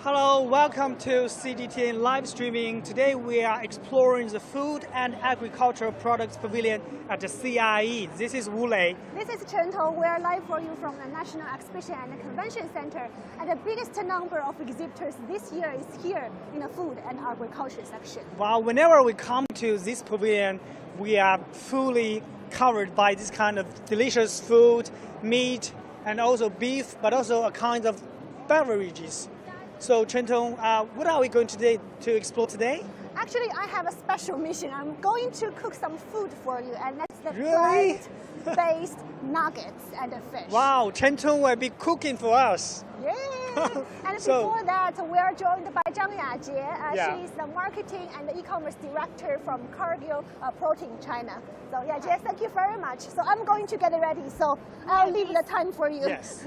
Hello, welcome to CGTN live streaming. Today we are exploring the Food and Agricultural Products Pavilion at the CIIE. This is Wu Lei. This is Chen. We are live for you from the National Exhibition and Convention Center. And the biggest number of exhibitors this year is here in the Food and Agriculture section. Wow, whenever we come to this pavilion, we are fully covered by this kind of delicious food, meat, and also beef, but also a kind of beverages. So, Chen, what are we going to explore today? Actually, I have a special mission. I'm going to cook some food for you, and that's the Really? plant-based nuggets and fish. Wow, Chen will be cooking for us. Yeah. And So- before that, we are joined by Zhang Yajie. Yeah. She is the marketing and the e-commerce director from Cargill Protein China. So, Yajie, thank you very much. So, I'm going to get ready. So, I'll leave the time for you. Yes.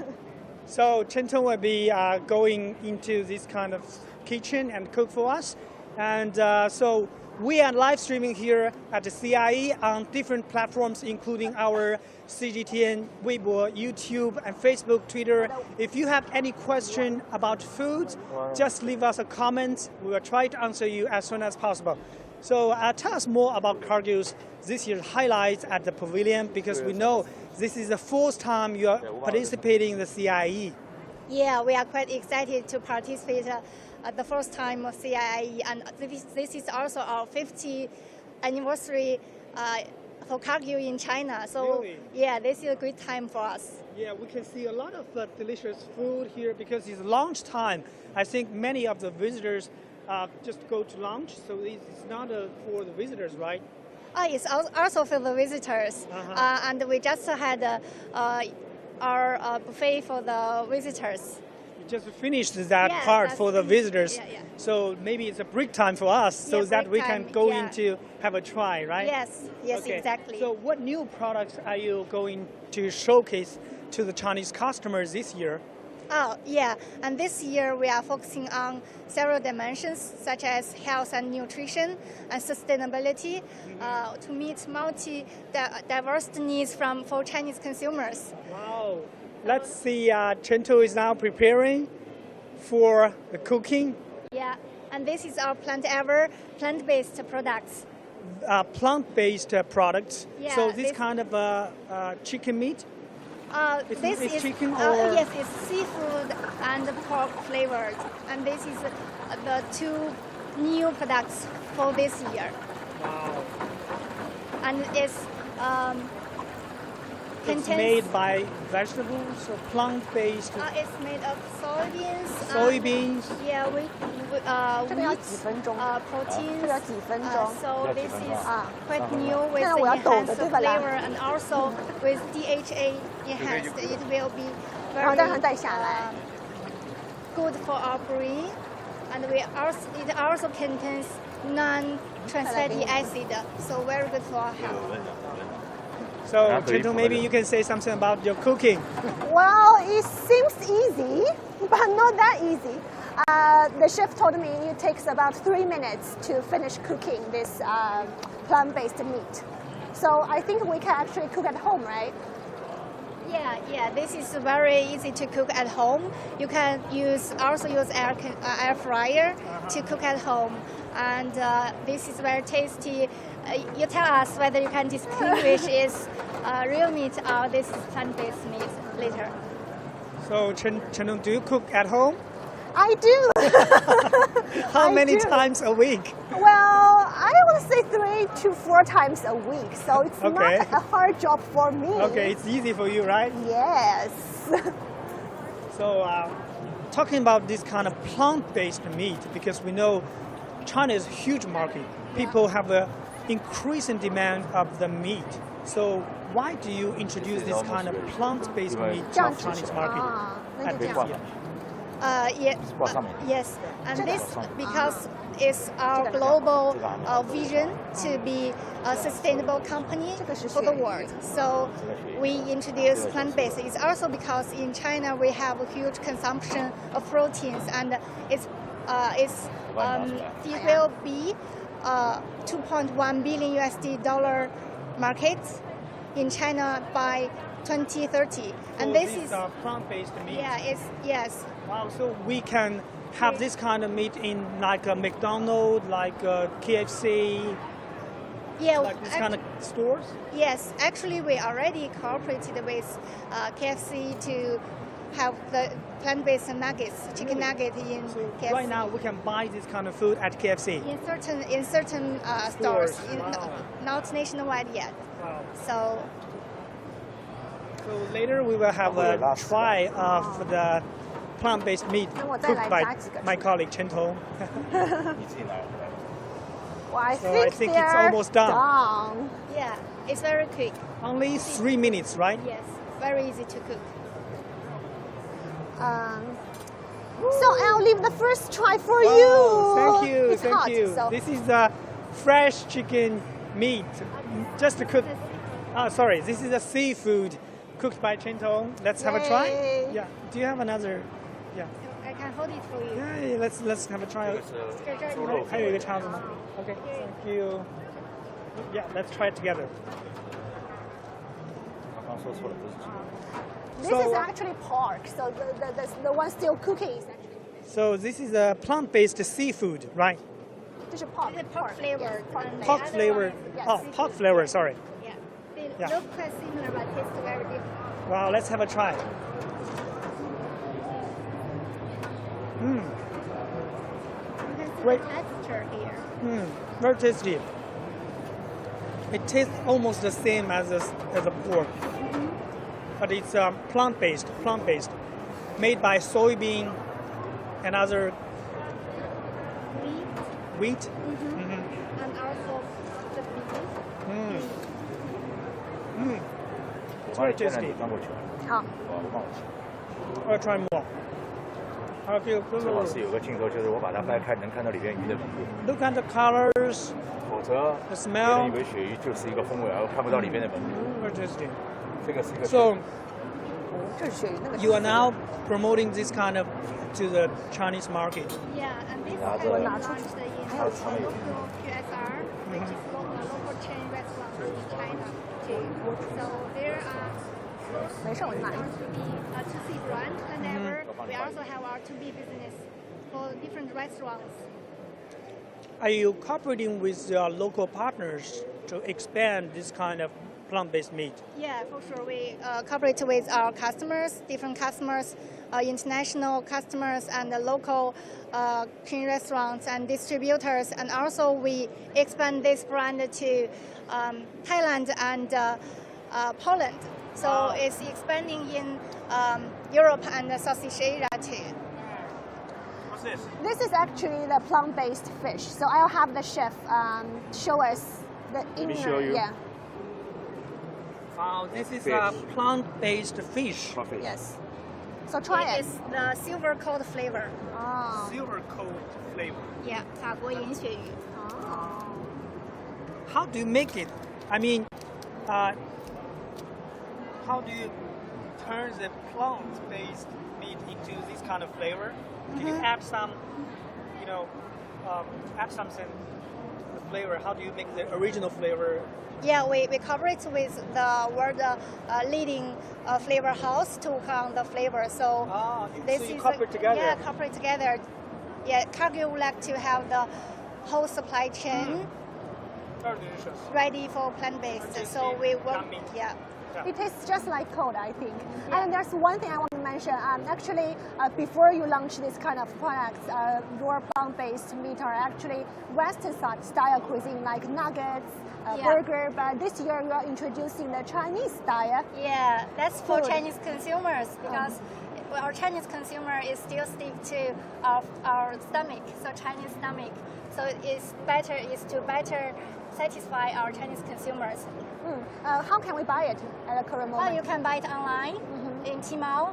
So Chen will be going into this kind of kitchen and cook for us. And so we are live streaming here at the CIIE on different platforms, including our CGTN, Weibo, YouTube, and Facebook, Twitter. If you have any question about food, just leave us a comment. We will try to answer you as soon as possible. So tell us more about Cargill's this year's highlights at the pavilion, because we know this is the fourth time you are participating in the CIIE. Yeah, we are quite excited to participate the first time of CIIE, and this is also our 50th anniversary for Cargill in China. So Really? yeah, this is a great time for us. Yeah, we can see a lot of delicious food here because it's lunch time. I think many of the visitors just go to lunch, so it's not for the visitors, right? It's also for the visitors, and we just had our buffet for the visitors. You just finished that Yeah, part that's for the finished. visitors. Yeah. So maybe it's a break time for us, so Yeah, that we break can time, go yeah. in to have a try, right? Yes, Okay. exactly. So what new products are you going to showcase to the Chinese customers this year? Oh, yeah. And this year we are focusing on several dimensions such as health and nutrition and sustainability to meet diverse needs for Chinese consumers. Wow. Let's see, Chen is now preparing for the cooking. Yeah, and this is our plant-based products. Plant-based products. Yeah, So this this- kind of chicken meat? This it's is chicken or- yes, it's seafood and pork flavored, and this is the two new products for this year. Wow. And it's It's made by vegetables or plant-based it's made of soybeans. soybeans. Yeah, wheat 这个要几分钟？ proteins. 这个要几分钟？ So this is 啊 quite new with 现在我要抖的， enhanced 对吧啦？ flavor and also with DHA enhanced. It will be 然后 very 让它带下来。 good for our brain, and it also contains non-trans fatty acid, so very good for our health. So Chen, maybe you can say something about your cooking. Well, it seems easy, but not that easy. The chef told me it takes about 3 minutes to finish cooking this plant-based meat. So I think we can actually cook at home, right? Yeah, this is very easy to cook at home. You can also use air fryer to cook at home, and this is very tasty. You tell us whether you can distinguish is real meat or this is plant-based meat later. So Chen, do you cook at home? I do. How I many do. times a week? Well, I would say 3 to 4 times a week, so it's Okay. not a hard job for me. Okay, it's easy for you, right? Yes. So talking about this kind of plant-based meat, because we know China is a huge market. People have an increasing demand of the meat. So why do you introduce this kind of plant-based meat to the Chinese market 那 at 就这 this 样。 year? Yes, and this because it's our global vision to be a sustainable company for the world. So we introduce plant-based. It's also because in China we have a huge consumption of proteins, and it will be $2.1 billion USD market in China by 2030. So And this these is are plant-based meat. yeah, it's yes. Wow, so we can have this kind of meat in like a McDonald's, like a KFC, Yeah, like this kind of stores? yes. Actually, we already cooperated with KFC to have the plant-based nuggets, chicken nugget in So KFC. right now we can buy this kind of food at KFC. in certain stores, Wow. not nationwide yet. Wow. So So later we will have a try of the plant-based meat 那我再 cooked 来 by 加几个 my colleague Chen Tong. Well, I So I think it's they're almost done. done. yeah, it's very quick. Only 3 minutes, right? Yes, very easy to cook. So I'll leave the first try for Oh, you. thank you, It's thank hot, you. so- This is the fresh chicken meat, just to cook. Sorry, this is a seafood cooked by Chen Tong. Let's have a try. Yay. Yeah. Do you have another? Yeah. I can hold it for you. Yeah. Let's have a try. 还有一个叉子吗 Okay. Thank you. Yeah. Let's try it together. 刚刚说错了，不是鸡。 This So- is actually pork, so the one still cooking is actually So this is a plant-based seafood, right? 这是 pork. It's a pork flavor. Yes, pork. and the Pork other flavor. one is Yes. Oh, seafood. pork flavor. Sorry. Yeah, they Yeah. look quite similar but taste very different. Wow. Let's have a try. You can see Great. the texture here. Very tasty. It tastes almost the same as a pork, but it's plant-based, made by soybean and other Meat wheat. and also the beef. It's 我帮 very 你天然 tasty. 你翻过去，好，我帮我切。 I'll try more. I feel 正好是有个镜头，就是我把它掰开，能看到里面鱼的鳞片， Look at the colors, 否则 the 别人 smell. 以为鳕鱼就是一个风味，而看不到里面的纹路。 Very tasty. 这个是一个 So 这是鳕鱼，那个是 you are now promoting this kind of to the Chinese market. Yeah, and this Yeah, has been the- launched in How- how many- local QSR, which is local chain restaurants in China too. So there are 没事，我拿一个。 to be a 2C brand, whenever we also have our 2B business for different restaurants. Are you cooperating with your local partners to expand this kind of plant-based meat? Yeah, for sure. We cooperate with our customers, different customers, international customers, and the local chain restaurants and distributors. And also, we expand this brand to Thailand and Poland. So Wow. it's expanding in Europe and Southeast Asia too. What's this? This is actually the plant-based fish. So I'll have the chef show us the inner. show you? Yeah. Wow, this is Fish. a plant-based fish. Perfect. Yes. So try It it. is the silver coat flavor. Oh. Silver coat flavor. Yeah, 法国银鳕鱼. Oh. How do you make it? I mean, how do you turn the plant-based meat into this kind of flavor? Do you add some, add something to the flavor? How do you make the original flavor? Yeah, we cooperate with the world leading flavor house to work on the flavor. So this so you is cooperate together. Yeah, cooperate together. Yeah, Cargill would like to have the whole supply chain Very delicious. ready for plant-based. Tasty, So we work. yummy. Yeah. It tastes just like code, I think. Yeah. And there's one thing I want to mention. Actually, before you launch this kind of products, your plant-based meat are actually Western style cuisine, like nuggets, Yeah. burger. But this year you are introducing the Chinese style. Yeah, that's for Food. Chinese consumers because our Chinese consumer is still stick to our stomach, so Chinese stomach. So it's to better satisfy our Chinese consumers. How can we buy it at the current Well, moment? you can buy it online in Tmall.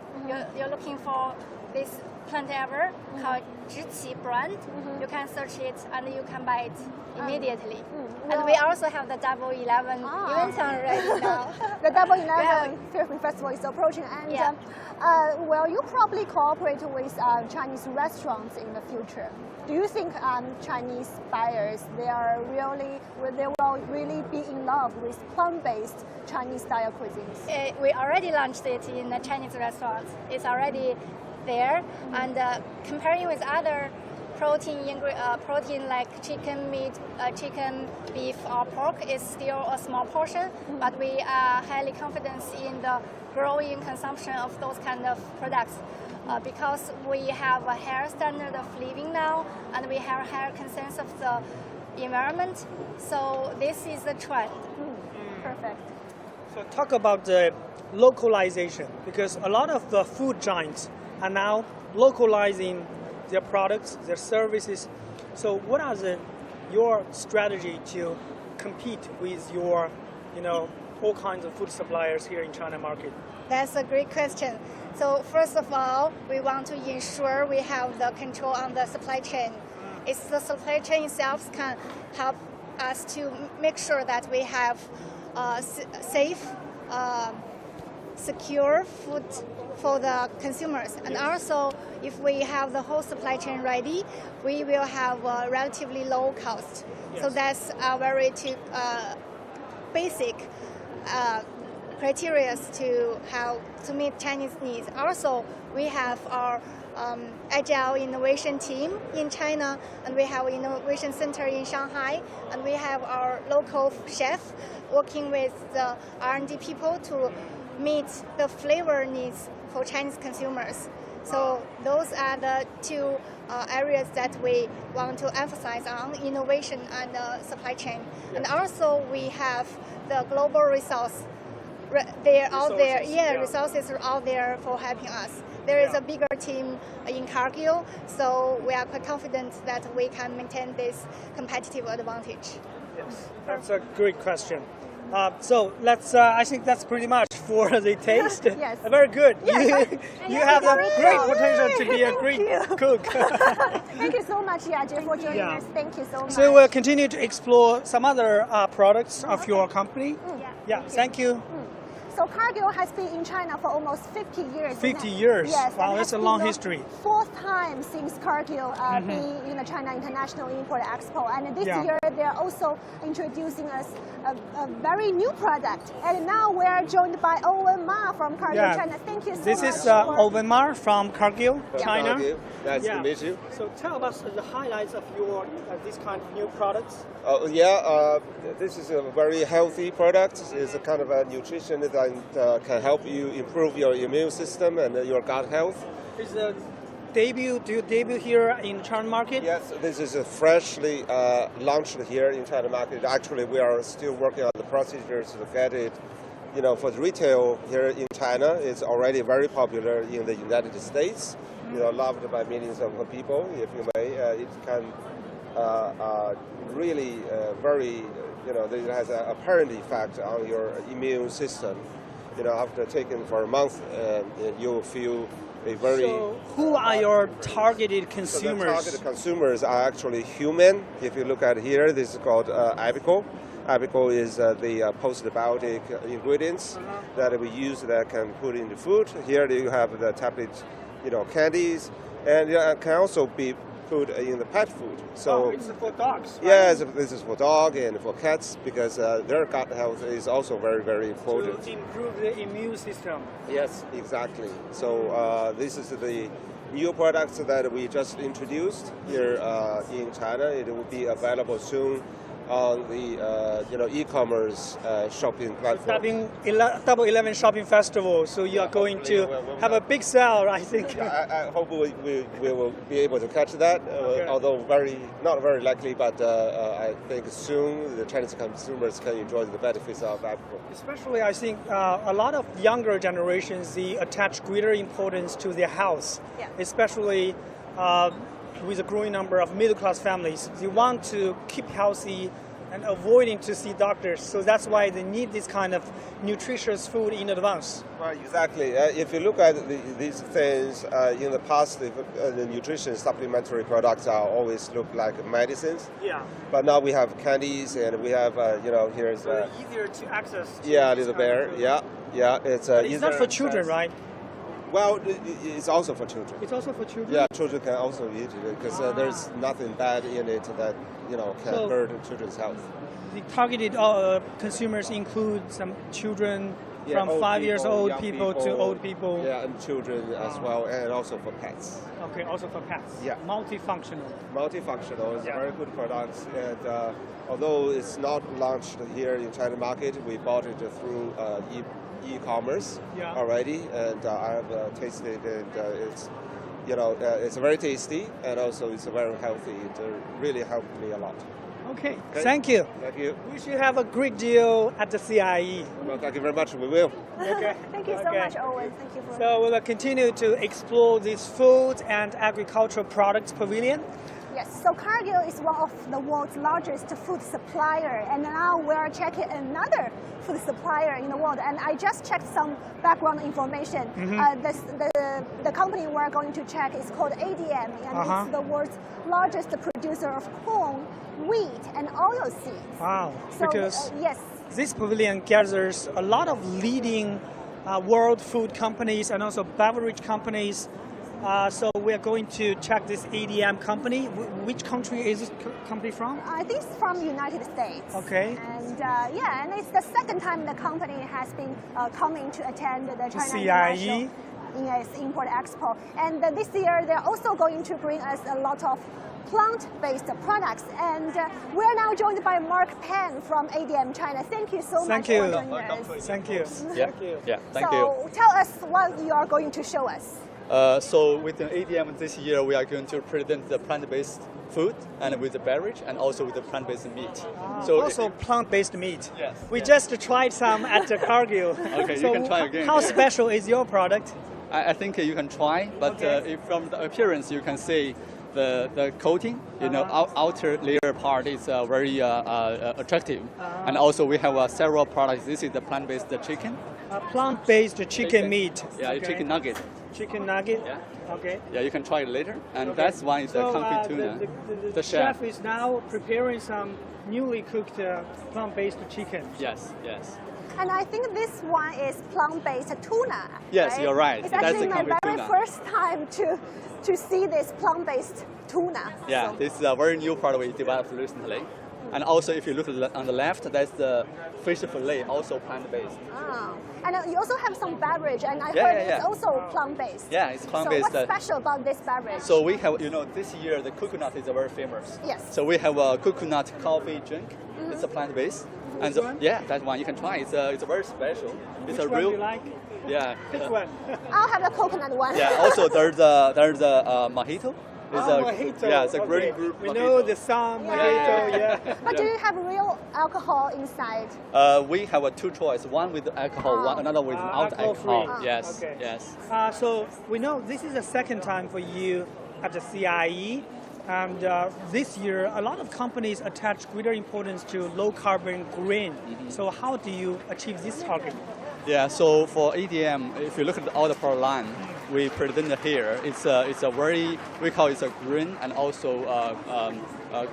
You're looking for this plant ever called Zhiqi brand. You can search it and you can buy it immediately. And we also have the Double 11 event on right now. The Double 11 Film Festival is approaching, and Yeah. Well, you probably cooperate with Chinese restaurants in the future. Do you think Chinese buyers they will really be in love with plant-based Chinese style cuisines? We already launched it in the Chinese restaurants. It's already there, and comparing with other protein like chicken, meat, chicken, beef, or pork is still a small portion, but we are highly confident in the growing consumption of those kind of products because we have a higher standard of living now, and we have higher concerns of the environment. So this is the trend. Perfect. So talk about the localization, because a lot of the food giants are now localizing their products, their services. So what are your strategy to compete with your, all kinds of food suppliers here in China market? That's a great question. So first of all, we want to ensure we have the control on the supply chain. It's the supply chain itself can help us to make sure that we have safe, secure food for the consumers. And also, if we have the whole supply chain ready, we will have a relatively low cost. Yes. So that's a very basic criteria to meet Chinese needs. Also, we have our agile innovation team in China, and we have innovation center in Shanghai, and we have our local chef working with the R&D people to meet the flavor needs for Chinese consumers. So those are the two areas that we want to emphasize on, innovation and supply chain. Yes. And also we have the global resource. They're out there, resources are out there for helping us. There is a bigger team in Cargill, so we are quite confident that we can maintain this competitive advantage. Yes, that's a great question. So let's. I think that's pretty much for the taste. Yes. Very good. Yes, you have a great potential to be a great cook. Thank you so much, Yaji, for joining us. Thank you so much. So we'll continue to explore some other products of your company. Yeah. Thank you. So Cargill has been in China for almost 50 years. 50 years? Yes. Wow, that's a long history. Fourth time since Cargill being in the China International Import Expo. And this year they're also introducing us a very new product. And now we are joined by Owen Ma from Cargill China. Thank you so much. This is Owen Ma from Cargill, China. Nice to meet you. So tell us the highlights of your this kind of new products. This is a very healthy product. It's a kind of a nutrition that can help you improve your immune system and your gut health. Do you debut here in China market? Yes, this is a freshly launched here in China market. Actually, we are still working on the procedures to get it. For the retail here in China, it's already very popular in the United States. Loved by millions of people. If you may, it can really very. It has an apparent effect on your immune system. After taking for a month, you will feel a very. So who are your targeted consumers? So the targeted consumers are actually human. If you look at here, this is called apical. Apical is the postbiotic ingredients that we use that can put in the food. Here you have the tablet, candies, and it can also be put in the pet food. So it's for dogs. Right? Yes, this is for dog and for cats because their gut health is also very, very important. To improve the immune system. Yes, exactly. So this is the new products that we just introduced here in China. It will be available soon on the e-commerce shopping platform. Double 11 shopping festival, so you are going to have a big sale, I think. I hope we will be able to catch that, although not very likely, but I think soon the Chinese consumers can enjoy the benefits of that. Especially, I think a lot of younger generations, they attach greater importance to their health, especially with a growing number of middle-class families. They want to keep healthy and avoiding to see doctors. So that's why they need this kind of nutritious food in advance. Right, exactly. If you look at these things in the past, the nutrition supplementary products are always look like medicines. Yeah. But now we have candies and we have, here's... easier to access. A little bear. Yeah. It's not for children, right? Well, it's also for children. It's also for children? Yeah, children can also eat it because there's nothing bad in it that can hurt children's health. The targeted consumers include some children from old 5 years people, old young people to old people. Yeah, and children as well, and also for pets. Okay, also for pets. Yeah. Multifunctional. Multifunctional is Yeah. a very good product, and although it's not launched here in China market, we bought it through e-commerce already, and I have tasted it. It's very tasty, and also it's very healthy. It really helped me a lot. Okay, thank you. Thank you. We should have a great deal at the CIIE. Well, thank you very much. We will. Okay. Thank you so much, Owen. Thank you for. So we will continue to explore this food and agricultural products pavilion. Yes, so Cargill is one of the world's largest food supplier, and now we are checking another food supplier in the world. And I just checked some background information. The company we're going to check is called ADM, and it's the world's largest producer of corn, wheat, and oilseeds. Wow, So, because yes. this pavilion gathers a lot of leading world food companies and also beverage companies. So we are going to check this ADM company. Which country is this company from? I think it's from United States. Okay. And and it's the second time the company has been coming to attend the China CIIE. International Import Expo. And this year they're also going to bring us a lot of plant-based products. And we're now joined by Mark Pan from ADM China. Thank you so much for joining us. Thank you. Thank you. Tell us what you are going to show us. So with the ADM this year, we are going to present the plant-based food and with the beverage and also with the plant-based meat. So also plant-based meat. Yes. We just tried some at the Cargill. Okay, so you can try again. How special is your product? I think you can try, but if from the appearance you can see the coating, outer layer part is very attractive. And also we have several products. This is the plant-based chicken. Plant-based chicken meat. Yeah, chicken nugget. Chicken nugget. Yeah. Okay. Yeah, you can try it later. And that's one is the confit tuna. The chef is now preparing some newly cooked plant-based chicken. Yes, yes. And I think this one is plant-based tuna. Yes, you're right. It's That's actually the my confit very tuna. first time to see this plant-based tuna. Yeah, So- this is a very new product we developed recently. And also, if you look on the left, that's the fish fillet, also plant-based. Ah. And you also have some beverage, and I Yeah, heard yeah, it's yeah. also plant-based. Yeah, it's plant-based. So what's special about this beverage? So we have, this year the coconut is very famous. Yes. So we have a coconut coffee drink. It's a plant-based. And This one? yeah, that one you can try. It's a very special. It's Which a one real. do you like? Yeah. Pick one. I'll have the coconut one. Yeah. Also, there's a mojito. It's mojito. Yeah, it's a Okay. green group We mojito. know the sun mojito, yeah. But do you have real alcohol inside? We have two choice. One with alcohol, another without alcohol-free. alcohol. Yes. Okay. Yes. So we know this is the second time for you at the CIIE. And this year, a lot of companies attach greater importance to low carbon green. So how do you achieve this target? Yeah, so for ADM, if you look at all the product line we present here, it's a very, we call it a green and also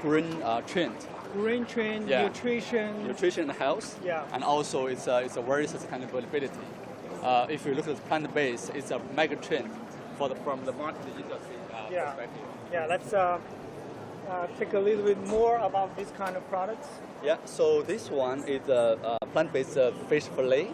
green trend. Green trend, Yeah. nutrition. And health, Yeah. and also it's a very sustainability. If you look at plant-based, it's a mega trend from the marketing industry perspective. Yeah, let's take a little bit more about this kind of products. Yeah, so this one is a plant-based fish fillet.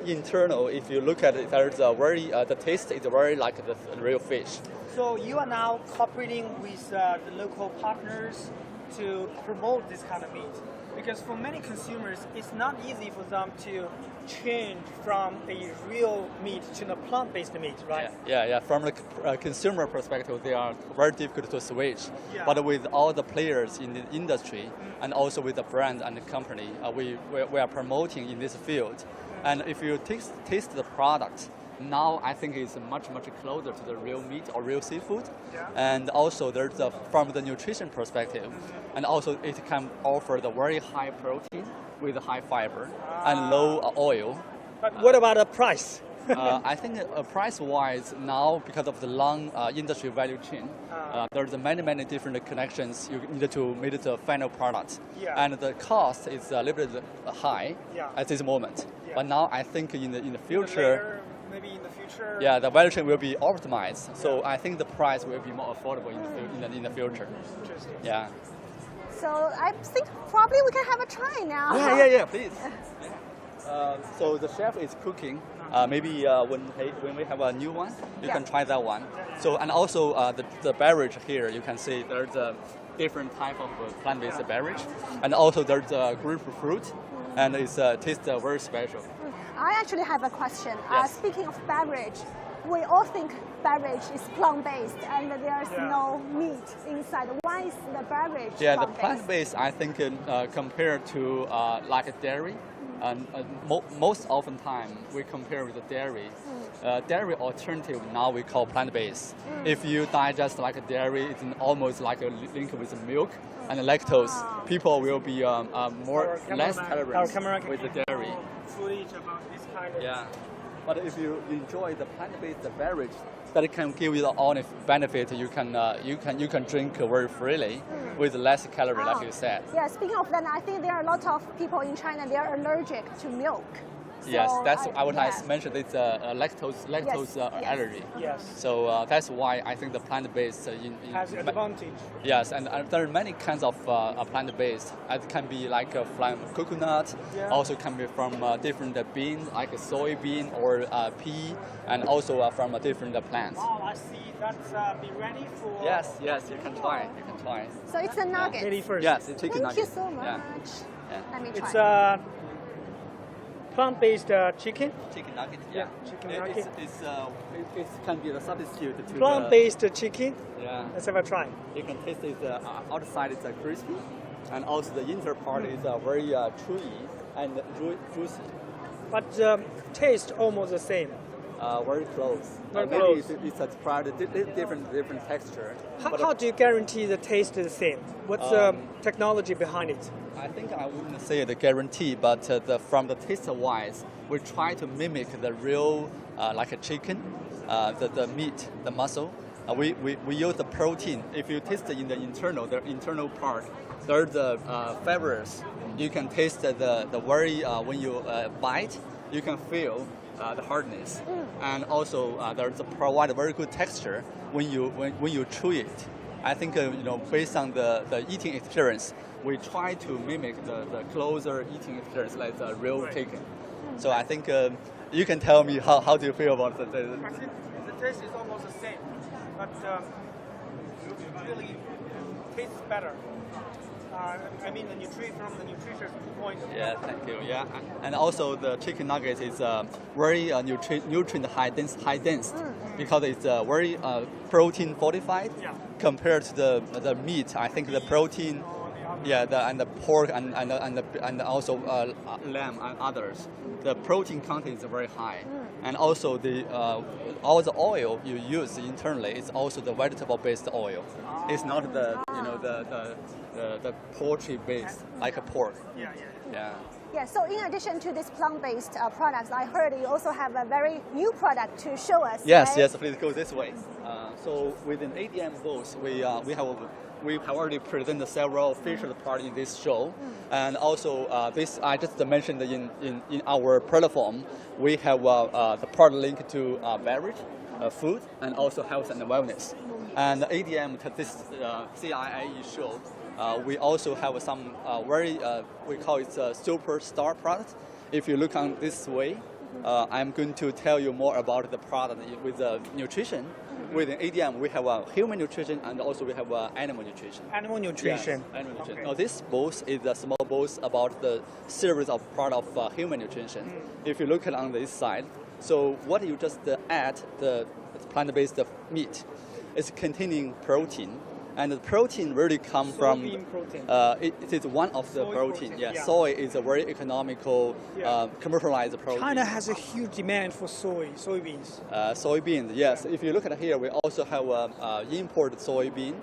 Internal, if you look at it, there's a very the taste is very like the real fish. So you are now cooperating with the local partners to promote this kind of meat. Because for many consumers, it's not easy for them to change from a real meat to a plant-based meat, right? Yeah. From the consumer perspective, they are very difficult to switch. Yeah. But with all the players in the industry and also with the brand and the company, we are promoting in this field. And if you taste the product, now I think it's much closer to the real meat or real seafood. Yeah. And also there's from the nutrition perspective, and also it can offer the very high protein with high fiber and low oil. But what about the price? I think price-wise now, because of the long industry value chain, there's many different connections you need to make the final product. Yeah. And the cost is a little bit high Yeah. at this moment. Yeah. But now I think in the future, Maybe in the future. future. Yeah, the value chain will be optimized. So I think the price will be more affordable in the future. Interesting. Yeah. So I think probably we can have a try now. Yeah, please. So the chef is cooking. Maybe when we have a new one, you can try that one. So and also the beverage here, you can see there's a different type of plant-based beverage, and also there's a grapefruit, and it's tastes very special. I actually have a question. Yes. Speaking of beverage, we all think beverage is plant-based and there's no meat inside. Why is the beverage Yeah, the plant-based? plant-based, I think, compared to like a dairy, and most often time we compare with the dairy. Dairy alternative now we call plant-based. If you digest like a dairy, it's almost like a link with milk and lactose. People will be less tolerant with the dairy. Footage about this kind of. Yeah, but if you enjoy the plant-based beverage, that can give you all the benefit. You can drink very freely with less calorie, like you said. Yeah, speaking of that, I think there are a lot of people in China, they are allergic to milk. Yes, So that's what I yeah. mentioned. It's a lactose allergy. Yes. So that's why I think the plant-based Has advantage. Yes, and there are many kinds of plant-based. It can be like from coconut, also can be from different beans, like a soybean or pea, and also from different plants. Oh, I see. That's be ready for. Yes, you can try. You can try. So it's a nugget. Ready first. Yes, it's chicken Thank you nuggets. so much. Yeah. Let me try. It's plant-based chicken. Chicken nugget. Yeah, chicken nugget. It can be the substitute to Plant-based chicken. Yeah. Let's have a try. You can taste it. Outside it's crispy, and also the inner part is very chewy and juicy. But taste almost the same. Very close. Very Maybe close. it's a different texture. How do you guarantee the taste is the same? What's the technology behind it? I think I wouldn't say the guarantee, but from the taste wise, we try to mimic the real like a chicken, the meat, the muscle. We use the protein. If you taste it in the internal part, there's the fibers. You can taste the very when you bite, you can feel the hardness, and also there's provide a very good texture when you chew it. I think based on the eating experience, we try to mimic the closer eating experience like the real chicken. So I think you can tell me how do you feel about the I think the taste is almost the same, but it really tastes better. I mean, from the nutrition point of view. Yeah, thank you. Yeah, and also the chicken nugget is very nutrient high dense because it's very protein fortified compared to the meat. I think the protein, and the pork and also lamb and others, the protein content is very high, and also all the oil you use internally is also the vegetable based oil. It's not the the poultry based like a pork. Yeah, so in addition to this plant-based products, I heard you also have a very new product to show us. Yes, right? yes, please go this way. So within ADM booth, we have already presented several featured parts in this show, and also this I just mentioned in our platform, we have the part linked to beverage, food, and also health and wellness. And ADM to this CIIE show, we also have some very we call it superstar product. If you look on this way, I'm going to tell you more about the product with the nutrition. Within ADM, we have human nutrition and also we have animal nutrition. Animal nutrition. Yes, animal nutrition. Okay. Now this booth is a small booth about the series of part of human nutrition. If you look at on this side, so what you just add the plant-based meat is containing protein. And the protein really comes from, protein. It is one of the Soy protein. protein, Yeah, yeah. soy is a very economical, commercialized protein. China has a huge demand for soybeans. Soybeans, yes. If you look at here, we also have imported soybean.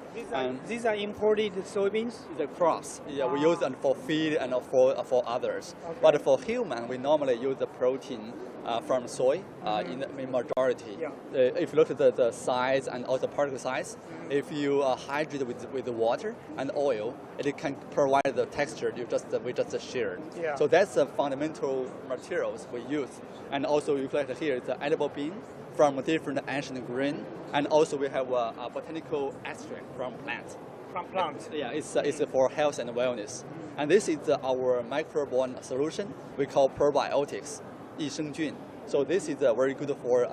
These are imported soybeans? The crops, we use them for feed and for others. Okay. But for human, we normally use the protein from soy in majority. Yeah. If you look at the size and also particle size, if you hydrate with the water and oil, it can provide the texture we just shared. Yeah. So that's the fundamental materials we use. And also you look at here, it's the edible bean, from different ancient grain, and also we have a botanical extract from plants. From plants. Yeah, it's for health and wellness. And this is our microbiome solution we call probiotics, 益生菌. So this is very good for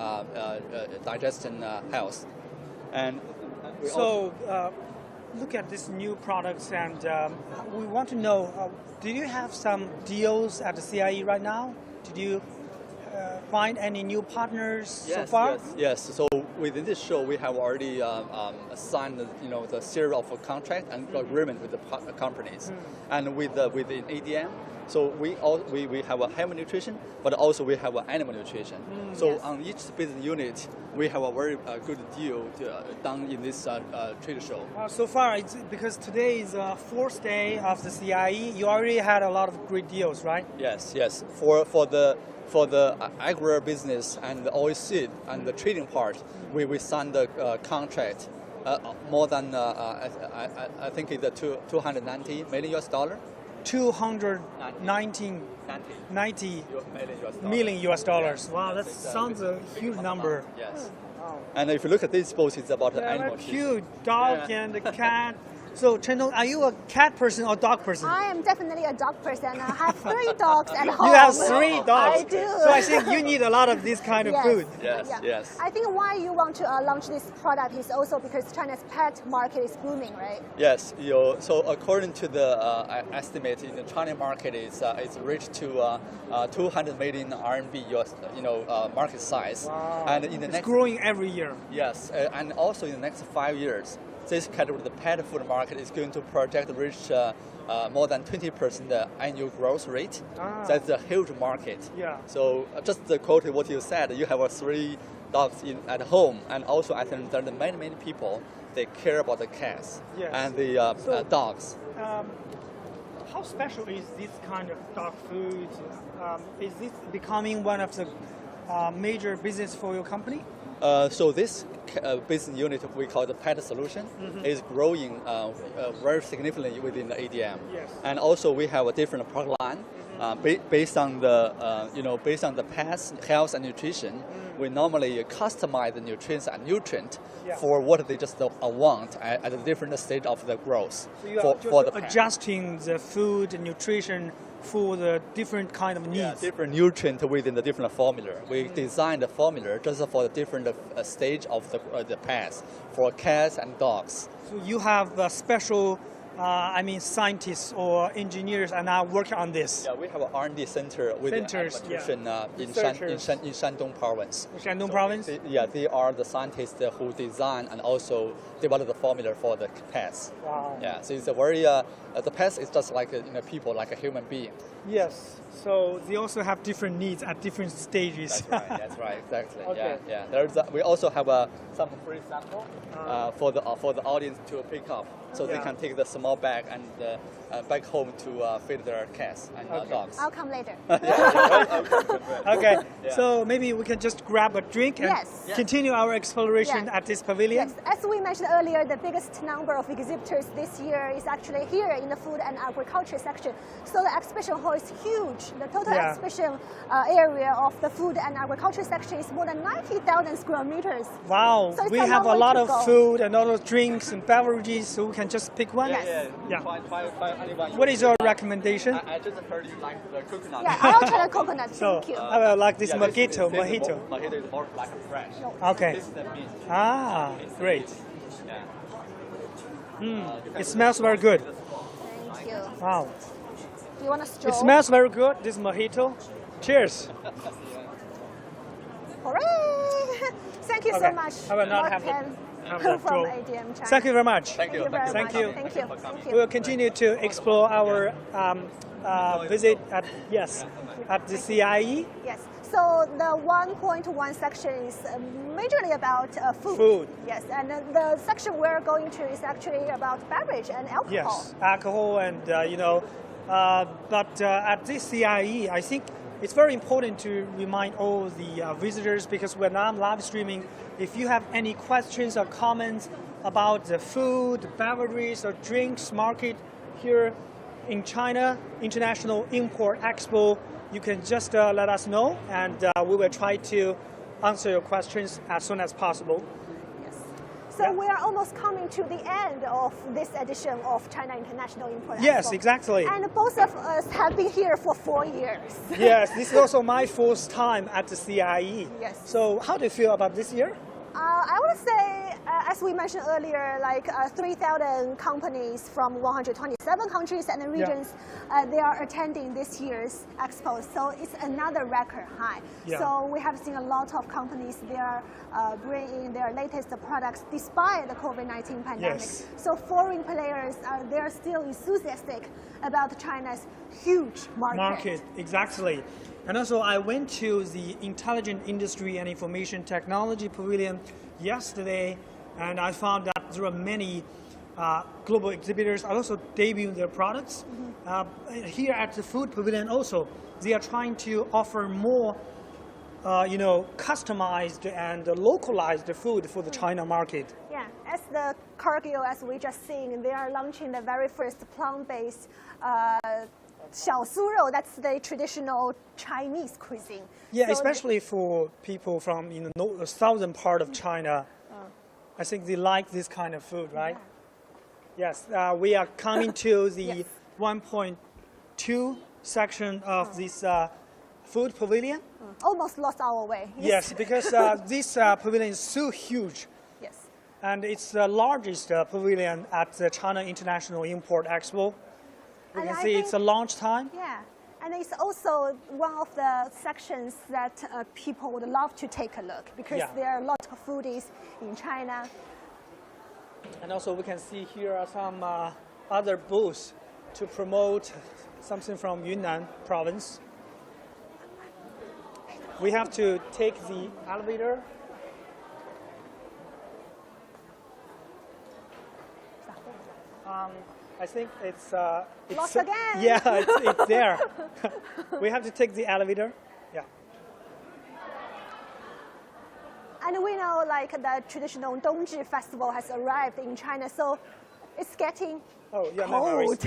digestion health. And look at these new products, and we want to know, do you have some deals at the CIIE right now? Did you find any new partners so far? Yes. So within this show, we have already signed, the series of contract and agreement with the companies, and within ADM. So we have a human nutrition, but also we have animal nutrition. So on each business unit, we have a very good deal done in this trade show. So far, it's because today is the fourth day of the CIIE. You already had a lot of great deals, right? Yes. For the agribusiness and the oil seed and the trading part, we signed the contract more than I think it's $290 million US. 290 million US dollars. Wow, that sounds a huge number. Yes. Wow. And if you look at this post, it's about the animal. Cute dog and a cat. So, Chen Tong, are you a cat person or dog person? I am definitely a dog person. I have 3 dogs at home. You have 3 dogs. I do. So I think you need a lot of this kind of food. Yes. I think why you want to launch this product is also because China's pet market is booming, right? Yes. So according to the estimate in the China market, it's reached to 200 million RMB US, market size. Wow. And in the it's next growing every year. Yes, and also in the next 5 years, this category, the pet food market, is going to project to reach more than 20% annual growth rate. That's a huge market. Yeah. So just to quote what you said, you have 3 dogs at home, and also I think there are many people, they care about the cats and the dogs. How special is this kind of dog food? Is this becoming one of the major business for your company? So this business unit we call the pet solution is growing very significantly within the ADM. Yes. And also we have a different product line based on the pets health and nutrition. We normally customize the nutrient for what they just want at a different stage of the growth. So you are for the pet. adjusting the food and nutrition for the different kind of needs. Yeah, different nutrient within the different formula. We designed the formula just for the different stage of the pets, for cats and dogs. So you have a special, scientists or engineers are now working on this. Yeah, we have an R&D center within nutrition in Shandong province. Shandong province? They are the scientists who design and also develop the formula for the pets. Wow. Yeah, so it's a very, the pets is just like people, like a human being. Yes, so they also have different needs at different stages. That's right, exactly. Okay. Yeah. We also have some free sample for the audience to pick up, so they can take the small bag and back home to feed their cats and dogs. I'll come later. Okay, so maybe we can just grab a drink and continue our exploration at this pavilion. Yes, as we mentioned earlier, the biggest number of exhibitors this year is actually here in the food and agriculture section. So the exhibition hall is huge. The total exhibition area of the food and agriculture section is more than 90,000 square meters. Wow, so we have a lot of food and a lot of drinks and beverages, so we can just pick one. What is your recommendation? I just heard you like the coconut. Yeah, I'll try the coconut. Thank you. I will like this mojito. Mojito is more like a fresh. Okay. This is the mint. Great. Yeah. It smells very good. Thank you. Wow. Do you want a straw? It smells very good, this mojito. Cheers. Hooray! Thank you so much. I will not have from ADM China. Thank you very much. Thank you. Thank you. We will continue to explore our visit at the CIIE. Yes. So the 1.1 section is majorly about food. Food. Yes, and the section we're going to is actually about beverage and alcohol. Yes, alcohol and but at this CIIE, I think it's very important to remind all the visitors, because when I'm live streaming, if you have any questions or comments about the food, beverages or drinks market here in China International Import Expo, you can just let us know, and we will try to answer your questions as soon as possible. Yes. So we are almost coming to the end of this edition of China International Import Expo. Yes, exactly. And both of us have been here for 4 years. Yes, this is also my first time at the CIIE. Yes. So how do you feel about this year? I would say, as we mentioned earlier, like 3,000 companies from 127 countries and regions, they are attending this year's expo. So it's another record high. Yeah. So we have seen a lot of companies, they are bringing their latest products despite the COVID-19 pandemic. Yes. So foreign players, they are still enthusiastic about China's huge market. Exactly. And also, I went to the Intelligent Industry and Information Technology Pavilion yesterday, and I found that there are many global exhibitors also debuting their products. Here at the Food Pavilion also, they are trying to offer more customized and localized food for the China market. Yeah, as the Cargill, as we just seen, they are launching the very first plant-based 小酥肉, that's the traditional Chinese cuisine. Yeah, so especially for people from the southern part of China. I think they like this kind of food, right? Yeah. Yes, we are coming to the 1.2 section of this food pavilion. Almost lost our way. Yes, because this pavilion is so huge. Yes. And it's the largest pavilion at the China International Import Expo. You can see it's a launch time. Yeah, and it's also one of the sections that people would love to take a look because there are a lot of foodies in China. And also we can see here are some other booths to promote something from Yunnan province. We have to take the elevator. I think it's Lost again. Yeah, it's there. We have to take the elevator. Yeah. And we know like the traditional Dongzhi festival has arrived in China, so it's getting cold.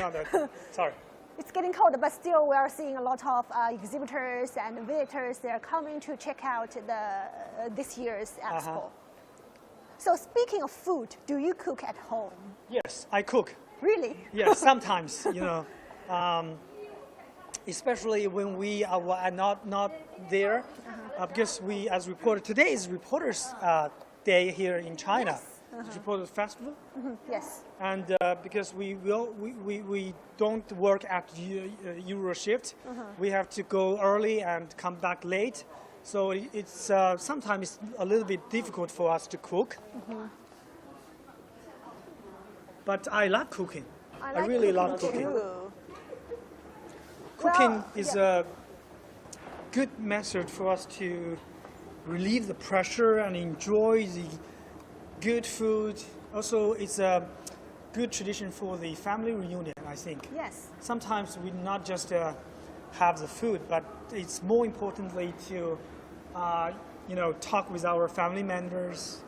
Sorry. It's getting cold, but still we are seeing a lot of exhibitors and visitors. They are coming to check out this year's expo. So speaking of food, do you cook at home? Yes, I cook. Really? Yes, sometimes, especially when we are not there, because we, as reporter, today is Reporters' Day here in China. Yes. It's Reporters Festival. Yes. And because we don't work at Euro shift, we have to go early and come back late. So it's sometimes a little bit difficult for us to cook. But I love cooking. I really love cooking. Cooking is a good method for us to relieve the pressure and enjoy the good food. Also, it's a good tradition for the family reunion, I think. Yes. Sometimes we not just have the food, but it's more importantly to talk with our family members.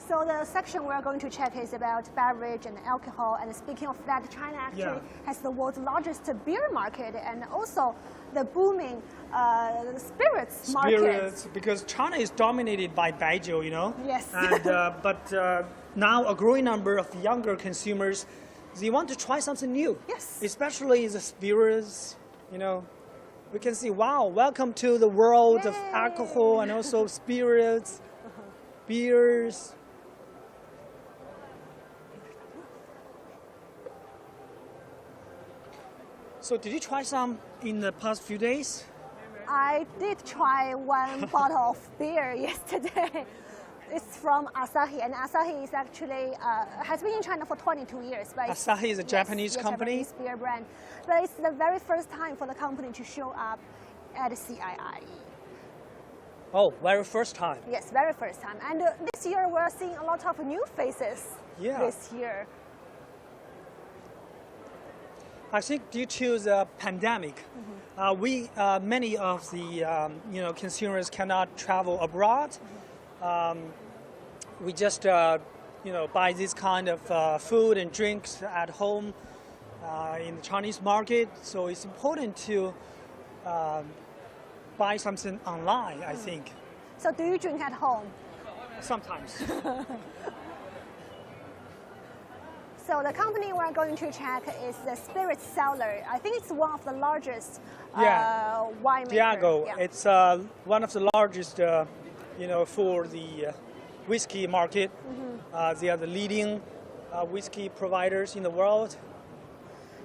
So the section we're going to check is about beverage and alcohol. And speaking of that, China actually has the world's largest beer market and also the booming spirits market. Because China is dominated by baijiu, Yes. And but now a growing number of younger consumers, they want to try something new. Yes. Especially the spirits, We can see, wow, welcome to the world of alcohol and also spirits, beers. So did you try some in the past few days? I did try one bottle of beer yesterday. It's from Asahi, and Asahi is actually has been in China for 22 years. But Asahi is a Japanese company? Japanese beer brand. But it's the very first time for the company to show up at CIIE. Oh, very first time. Yes, very first time. And this year we're seeing a lot of new faces this year. I think due to the pandemic, many of the consumers cannot travel abroad. We just buy this kind of food and drinks at home in the Chinese market. So it's important to buy something online, I think. So do you drink at home? Sometimes. So the company we're going to check is the Spirit Cellar. I think it's one of the largest wine makers. Diago, Yeah. it's one of the largest, for the whiskey market. They are the leading whiskey providers in the world.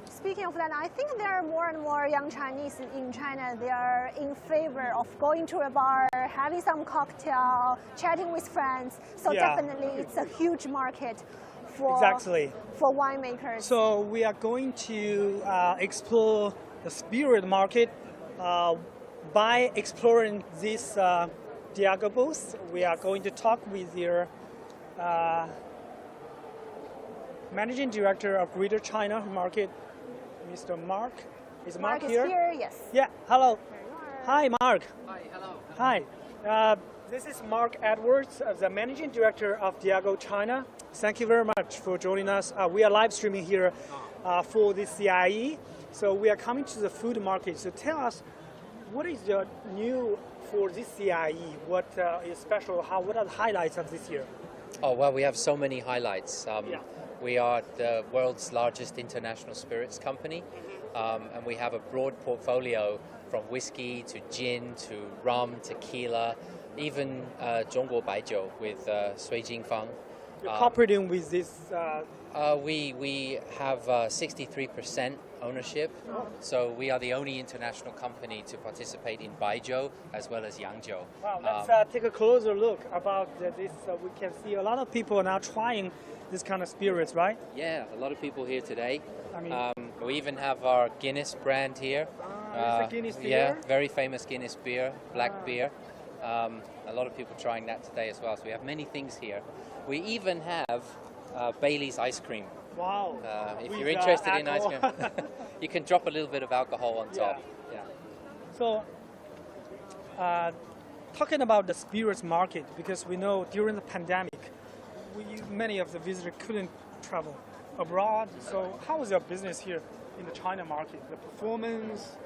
Speaking of that, I think there are more and more young Chinese in China. They are in favor of going to a bar, having some cocktail, chatting with friends. So Yeah. definitely it's a huge market for, Exactly. for winemakers. So we are going to explore the spirit market by exploring this Diago Booth. We are going to talk with their Managing Director of Greater China Market, Mr. Mark. Is Mark Mark here? is here, yes. Yeah, hello. Hi, Mark. Hi, hello. Hi. This is Mark Edwards, the Managing Director of Diago China. Thank you very much for joining us. We are live streaming here for the CIIE. So we are coming to the food market. So tell us, what is new for this CIIE? What is special? What are the highlights of this year? Oh, well, we have so many highlights. Yeah. We are the world's largest international spirits company, and we have a broad portfolio from whiskey to gin to rum, tequila, even 中国白酒 with Sui Jingfang. You're cooperating with this. We have 63% ownership, so we are the only international company to participate in Baijiu as well as Yangjiu. Wow, let's take a closer look about this. We can see a lot of people are now trying this kind of spirits, right? Yeah, a lot of people here today. I mean, We even have our Guinness brand here. it's a Guinness beer? Yeah, very famous Guinness beer, black beer. A lot of people trying that today as well. So we have many things here. We even have Bailey's ice cream. Wow. If With, you're interested in ice alcohol. cream, you can drop a little bit of alcohol on top. Yeah. So, talking about the spirits market, because we know during the pandemic, many of the visitors couldn't travel abroad. So how was your business here in the China market? The performance?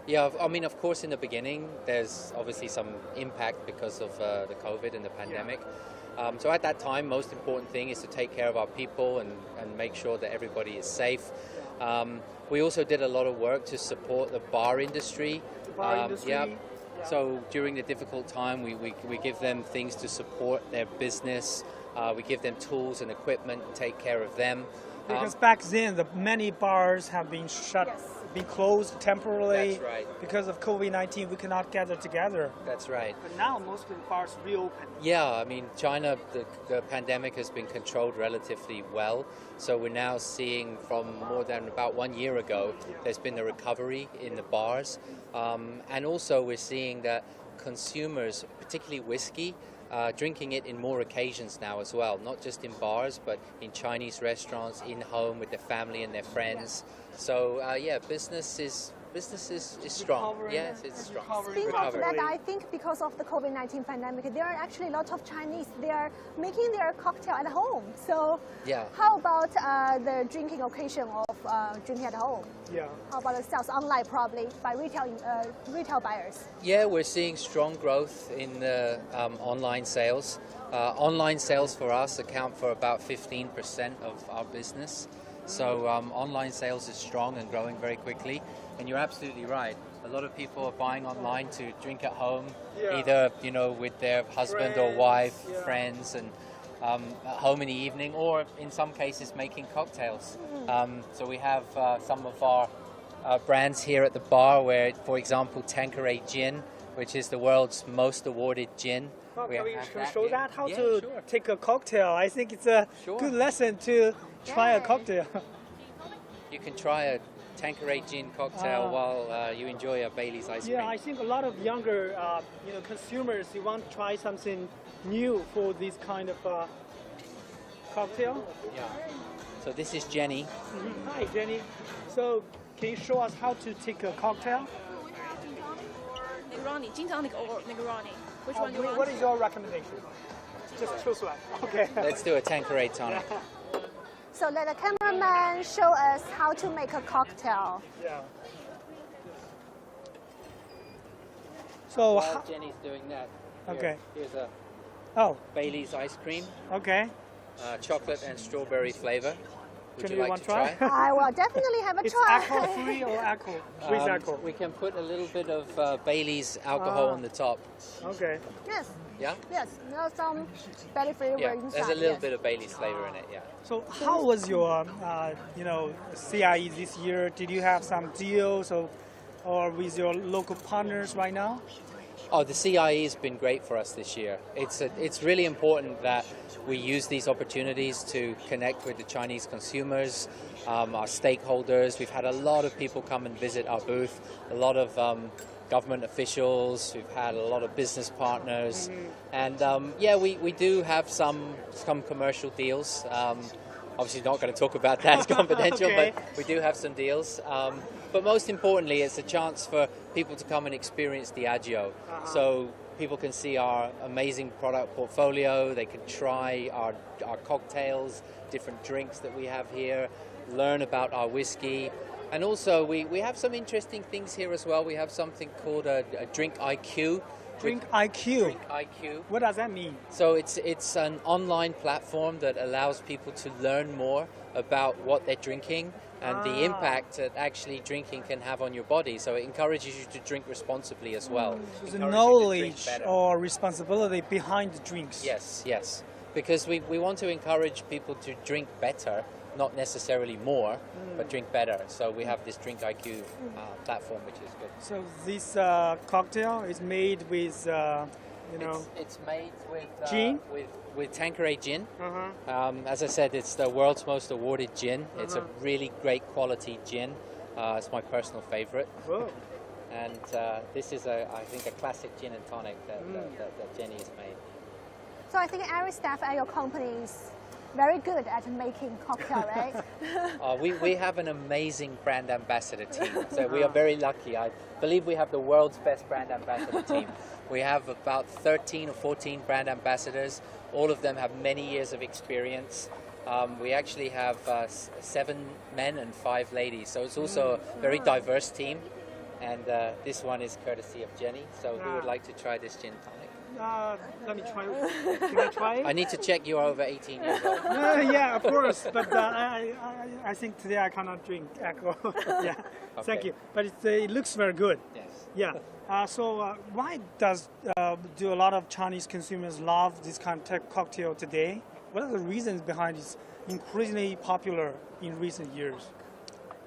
Yeah, I mean, of course, in the beginning, there's obviously some impact because of the COVID and the pandemic. So at that time, most important thing is to take care of our people and make sure that everybody is safe. We also did a lot of work to support the bar industry. Yeah. So during the difficult time, we give them things to support their business. We give them tools and equipment, take care of them. Because back then, many bars have been shut, Yes. been closed temporarily. That's right. Because of COVID-19, we cannot gather together. That's right. But now most of the bars reopen. Yeah, I mean, China, the pandemic has been controlled relatively well. So we're now seeing from more than about 1 year ago, there's been a recovery in the bars. And also we're seeing that consumers, particularly whiskey, drinking it in more occasions now as well, not just in bars, but in Chinese restaurants, in home with their family and their friends. So yeah, business is strong. Recovering. Yes, it's strong. Speaking of Recovery. that, I think because of the COVID-19 pandemic, there are actually lots of Chinese. They are making their cocktail at home. So Yeah. how about the drinking occasion of drinking at home? Yeah. How about the sales online, probably by retail buyers? Yeah, we're seeing strong growth in the online sales. Online sales for us account for about 15% of our business. So online sales is strong and growing very quickly. And you're absolutely right. A lot of people are buying online to drink at home, Yeah. either with their husband or Friends, wife, yeah. friends, and at home in the evening, or in some cases making cocktails. So we have some of our brands here at the bar, where, for example, Tanqueray Gin, which is the world's most awarded gin. Well, We can we have show that that here. how Yeah, to sure. take a cocktail? I think it's a Sure. good lesson to try a Yeah. cocktail. You can try a Tanqueray Gin cocktail while you enjoy a Bailey's ice cream. Yeah, I think a lot of younger, consumers, they want to try something new for this kind of cocktail. Yeah. So this is Jenny. Hi, Jenny. So, can you show us how to take a cocktail? Negroni, 金糖 or Negroni. Which one do you want? What is your recommendation? Just choose one. Okay. Let's do a Tanqueray tonic. So let the cameraman show us how to make a cocktail. Yeah. So, While Jenny's doing that, Okay. Here's a Oh, Bailey's ice cream, okay. chocolate and strawberry flavor. Would Can you we like to try? I will definitely have a It's try. alcohol-free or alcohol? With alcohol. We can put a little bit of Bailey's alcohol on the top. Okay. Yes, Yeah? yes. There's some berry flavor Yeah, inside. there's a little yes. bit of Bailey's flavor in it, yeah. So how was your, CIE this year? Did you have some deals or with your local partners right now? Oh, the CIE has been great for us this year. It's really important that we use these opportunities to connect with the Chinese consumers, our stakeholders. We've had a lot of people come and visit our booth, a lot of government officials. We've had a lot of business partners, and we do have some commercial deals. Obviously, not going to talk about that; it's confidential. Okay. But we do have some deals. But most importantly, it's a chance for people to come and experience Diageo. So people can see our amazing product portfolio. They can try our cocktails, different drinks that we have here, learn about our whiskey. And also, we have some interesting things here as well. We have something called a Drink IQ. Drink IQ. Drink IQ. What does that mean? So it's an online platform that allows people to learn more about what they're drinking and the impact that actually drinking can have on your body. So it encourages you to drink responsibly as well. So the Encourages you to drink knowledge better. or responsibility behind the drinks. Yes. Because we want to encourage people to drink better, not necessarily more, but drink better. So we have this Drink IQ platform, which is good. So this cocktail is made with, It's made with Gin? with Tanqueray gin. Uh-huh. As I said, it's the world's most awarded gin. It's a really great quality gin. It's my personal favorite. Whoa. And this is, I think, a classic gin and tonic that Jenny has made. So I think every staff at your company is very good at making cocktail, right? We have an amazing brand ambassador team. So we are very lucky. I believe we have the world's best brand ambassador team. We have about 13 or 14 brand ambassadors. All of them have many years of experience. We actually have 7 men and 5 ladies. So it's also a very diverse team. And this one is courtesy of Jenny. So who would like to try this gin tonic? Let me try. Can I try it? I need to check you are over 18 years old. Yeah, of course. But I think today I cannot drink alcohol. Yeah, thank Okay. you. But it looks very good. Yes. Yeah. So why do a lot of Chinese consumers love this kind of cocktail today? What are the reasons behind its increasingly popular in recent years?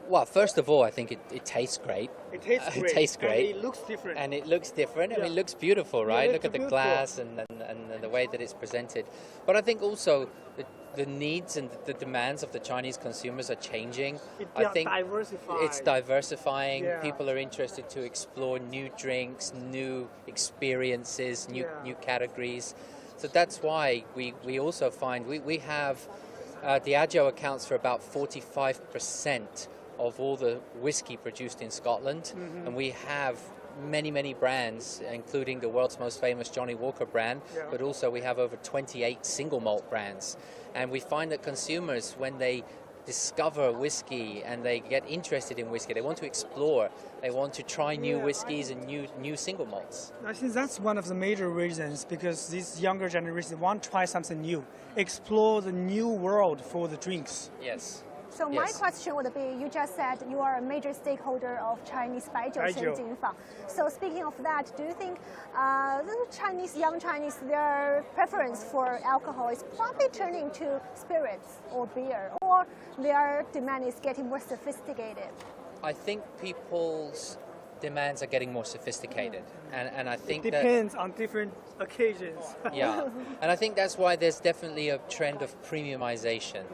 Well, first of all, I think it tastes great. It tastes great. It tastes great. And it looks different. And it looks different. I mean, Yeah. it looks beautiful, right? it Look at looks the beautiful. glass and the way that it's presented. But I think also the needs and the demands of the Chinese consumers are changing. I think it's diversifying. Yeah. People are interested to explore new drinks, new experiences, new categories. So that's why we also find we have Diageo accounts for about 45% of all the whiskey produced in Scotland, and we have many brands, including the world's most famous Johnny Walker brand, but also we have over 28 single malt brands. And we find that consumers, when they discover whiskey and they get interested in whiskey, they want to explore, they want to try new whiskies and new single malts. I think that's one of the major reasons, because this younger generation want to try something new, explore the new world for the drinks. Yes. So my question would be, you just said you are a major stakeholder of Chinese Baijiu Shenzhen. So speaking of that, do you think the young Chinese, their preference for alcohol is probably turning to spirits or beer, or their demand is getting more sophisticated? I think people's demands are getting more sophisticated, and I think It depends on different occasions. yeah, and I think that's why there's definitely a trend of premiumization.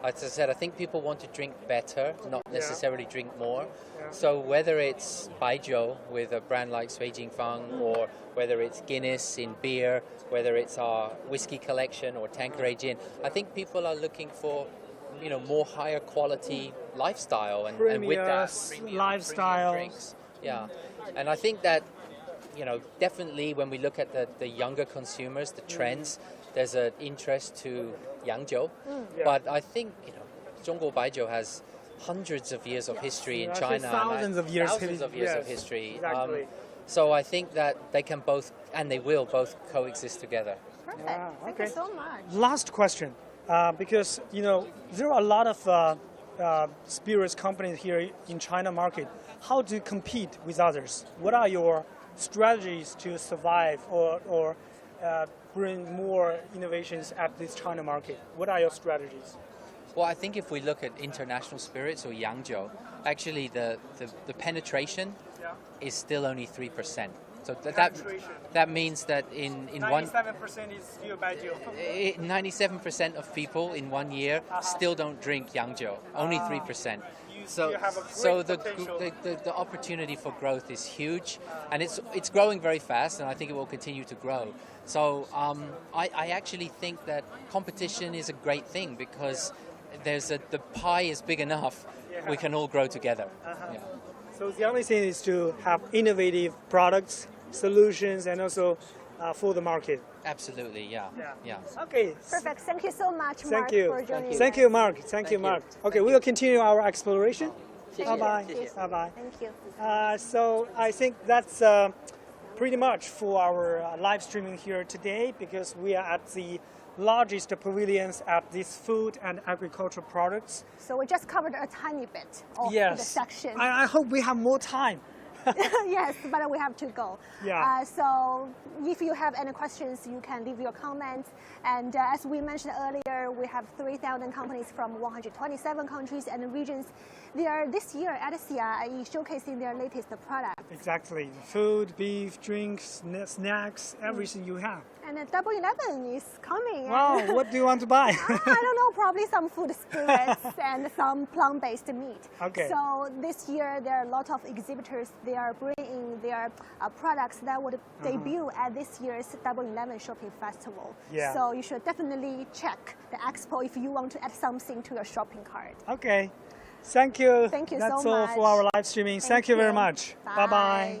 As I said, I think people want to drink better, not necessarily drink more. So whether it's Baijiu with a brand like Sui Jingfang, or whether it's Guinness in beer, whether it's our whiskey collection or Tanqueray gin, I think people are looking for more higher quality lifestyle, and with that premium lifestyle drinks. Yeah, and I think that definitely when we look at the younger consumers, the trends, there's an interest to Yangzhou, but I think Zhongguo Baijiu has hundreds of years of history in China, thousands of years of history. Exactly. So I think that they can both and they will both coexist together. Perfect. Wow, Thank okay. you so much. Last question, because there are a lot of spirits companies here in China market. How do you compete with others? What are your strategies to survive or bring more innovations at this China market? What are your strategies? Well, I think if we look at international spirits or Yangzhou, actually the penetration is still only 3%. So that means that in 97% is still Baijiu. 97% of people in 1 year still don't drink Yangzhou, only 3%. So, you have a so great potential. the opportunity for growth is huge, and it's growing very fast, and I think it will continue to grow. So I actually think that competition is a great thing because the pie is big enough, we can all grow together. Yeah. So the only thing is to have innovative products, solutions, and also for the market. Absolutely, yeah. Okay. Perfect. Thank you so much, Thank Mark, you. for joining us. Thank you, Mark. Thank you, Mark. Okay, we will continue our exploration. Bye bye. Bye bye. Thank you. So I think that's pretty much for our live streaming here today, because we are at the largest pavilions at this food and agricultural products. So we just covered a tiny bit of the section. I hope we have more time. Yes, but we have to go. Yeah. So if you have any questions, you can leave your comments. And as we mentioned earlier, we have 3,000 companies from 127 countries and regions. They are this year at CIIE showcasing their latest products. Exactly. Food, beef, drinks, snacks, everything you have. And Double 11 is coming. Wow, what do you want to buy? I don't know, probably some food spirits and some plant-based meat. Okay. So this year there are a lot of exhibitors. They are bringing their products that would debut at this year's Double 11 Shopping Festival. Yeah. So you should definitely check the expo if you want to add something to your shopping cart. Okay. Thank you. Thank you That's so all much. for our live streaming. Thank you very much. Bye-bye.